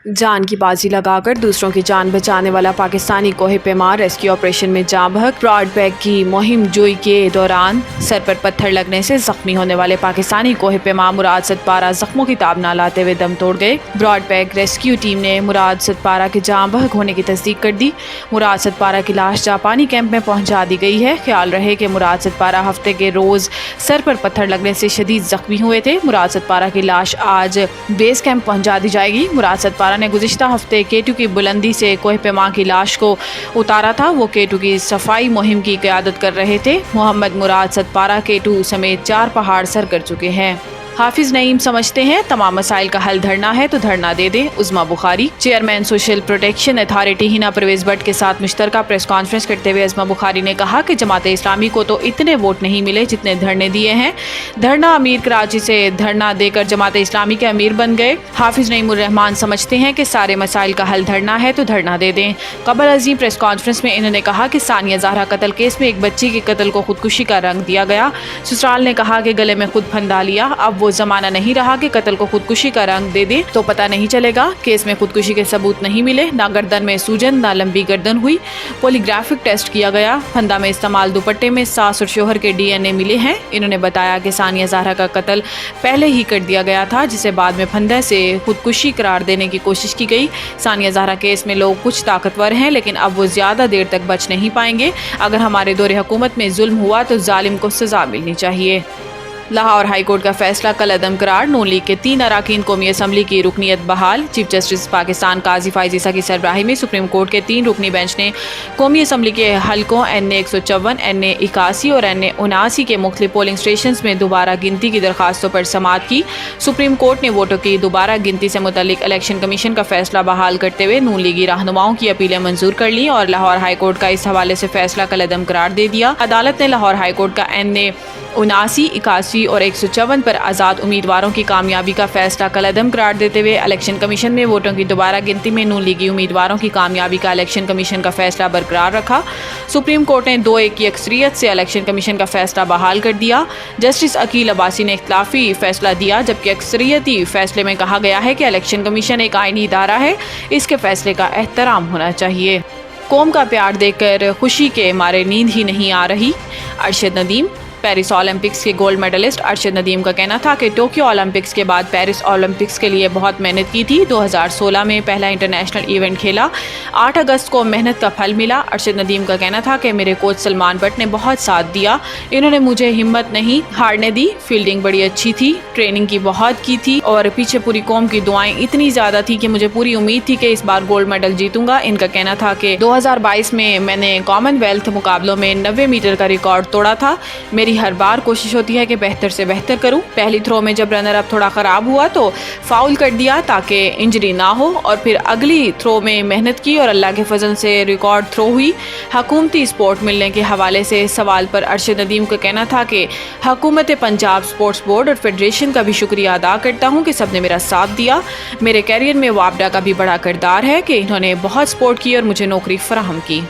जान की बाजी लगाकर दूसरों की जान बचाने वाला पाकिस्तानी कोहे पैमा रेस्क्यू ऑपरेशन में जाँ बहक। ब्रॉड बैग की मुहिम जोई के दौरान सर पर पत्थर लगने से जख्मी होने वाले पाकिस्तानी कोहे पैमा मुराद सतपारा जख्मों की ताब न लाते हुए दम तोड़ गए। ब्रॉड बैग रेस्क्यू टीम ने मुराद सतपारा के जाँ बहक होने की तस्दीक कर दी। मुराद सतपारा की लाश जापानी कैंप में पहुंचा दी गई है। ख्याल रहे कि मुराद सतपारा हफ्ते के रोज सर पर पत्थर लगने से शदीद जख्मी हुए थे। मुराद सतपारा की लाश आज बेस कैंप पहुंचा दी जाएगी। मुराद सतपारा ने गुज़िश्ता हफ्ते K2 की बुलंदी से कोहे पैमा की लाश को उतारा था। वो K2 की सफाई मुहिम की क़यादत कर रहे थे। मोहम्मद मुराद सतपारा K2 समेत 4 पहाड़ सर कर चुके हैं। हाफिज नईम समझते हैं तमाम मसाइल का हल धरना है तो धरना दे दें। Uzma Bukhari. Chairman social protection authority Hina Parvez Bhatt के साथ मुश्तरका प्रेस कॉन्फ्रेंस करते हुए उज़मा बुखारी ने कहा कि जमात इस्लामी को तो इतने वोट नहीं मिले जितने धरने दिए हैं। धरना अमीर कराची से धरना देकर जमात इस्लामी के अमीर बन गए। हाफिज नईमुर रहमान समझते हैं कि सारे मसाइल का हल धरना है तो धरना दे दें। कबल अजीम प्रेस कॉन्फ्रेंस में इन्होंने कहा कि सानिया ज़हरा कत्ल केस में एक बच्ची के कत्ल को खुदकुशी का रंग दिया गया। ससुराल ने कहा कि गले में खुद फंदा लिया। अब वो जमाना नहीं रहा कि कत्ल को खुदकुशी का रंग दे दे तो पता नहीं चलेगा। केस में खुदकुशी के सबूत नहीं मिले, ना गर्दन में सूजन ना लंबी गर्दन हुई। पॉलीग्राफिक टेस्ट किया गया। फंदा में इस्तेमाल दुपट्टे में सास और शोहर के DNA मिले हैं। इन्होंने बताया कि सानिया ज़हरा का कत्ल पहले ही कर दिया गया था, जिसे बाद में फंदे से खुदकुशी करार देने की कोशिश की गई। सानिया ज़हरा केस में लोग कुछ ताकतवर हैं, लेकिन अब वो ज़्यादा देर तक बच नहीं पाएंगे। अगर हमारे दौरे हुकूमत में जुल्म हुआ तो जालिम को सज़ा मिलनी चाहिए। लाहौर हाई कोर्ट का फैसला कल अदम करार। नून लीग के 3 अरकान कौमी असम्बली की रुकनीत बहाल। चीफ जस्टिस पाकिस्तान काजी फाइज ईसा की सरबराही में सुप्रीम कोर्ट के 3 रुकनी बेंच ने कौमी असम्बली के हलकों NA 154, NA 81 और NA 79 के मुख्तलिफ पोलिंग स्टेशन में दोबारा गिनती की दरखास्तों पर समाअत की। सुप्रीम कोर्ट ने वोटों की दोबारा गिनती से मुतल्लिक इलेक्शन कमीशन का फैसला बहाल करते हुए नून लीगी रहनुमाओं की अपीलें मंजूर कर ली और लाहौर हाई कोर्ट का इस हवाले से फैसला कल अदम करार दे दिया। अदालत ने लाहौर हाई कोर्ट का NA 79, 81 और 154 पर आज़ाद उम्मीदवारों की कामयाबी का फैसला कल अदम करार देते हुए इलेक्शन कमीशन ने वोटों की दोबारा गिनती में नून लीगी उम्मीदवारों की कामयाबी का इलेक्शन कमीशन का फैसला बरकरार रखा। सुप्रीम कोर्ट ने 2-1 की अक्सरियत से इलेक्शन कमीशन का फैसला बहाल कर दिया। जस्टिस अकील अब्बासी ने इख्तिलाफी फैसला दिया, जबकि अक्सरियती फैसले में कहा गया है कि इलेक्शन कमीशन एक आईनी इदारा है, इसके फैसले का एहतराम होना चाहिए। कौम का प्यार देखकर खुशी के मारे नींद ही नहीं आ रही। अरशद नदीम। पेरिस ओलंपिक्स के गोल्ड मेडलिस्ट अरशद नदीम का कहना था कि टोक्यो ओलंपिक्स के बाद पेरिस ओलंपिक्स के लिए बहुत मेहनत की थी। 2016 में पहला इंटरनेशनल इवेंट खेला। 8 अगस्त को मेहनत का फल मिला। अरशद नदीम का कहना था कि मेरे कोच सलमान बट ने बहुत साथ दिया। इन्होंने मुझे हिम्मत नहीं हारने दी। फील्डिंग बड़ी अच्छी थी, ट्रेनिंग की बहुत की थी और पीछे पूरी कौम की दुआएं इतनी ज़्यादा थी कि मुझे पूरी उम्मीद थी कि इस बार गोल्ड मेडल जीतूंगा। इनका कहना था कि 2022 में मैंने कॉमनवेल्थ मुकाबलों में 90 मीटर का रिकॉर्ड तोड़ा था। मेरी हर बार कोशिश होती है कि बेहतर से बेहतर करूं। पहली थ्रो में जब रनर अप थोड़ा ख़राब हुआ तो फाउल कर दिया ताकि इंजरी ना हो और फिर अगली थ्रो में मेहनत की और अल्लाह के फजल से रिकॉर्ड थ्रो हुई। हुकूमती स्पोर्ट मिलने के हवाले से सवाल पर अरशद नदीम का कहना था कि हुकूमत पंजाब स्पोर्ट्स बोर्ड और फेडरेशन का भी शुक्रिया अदा करता हूँ कि सबने मेरा साथ दिया। मेरे कैरियर में वापडा का भी बड़ा किरदार है कि इन्होंने बहुत सपोर्ट की और मुझे नौकरी फराहम की।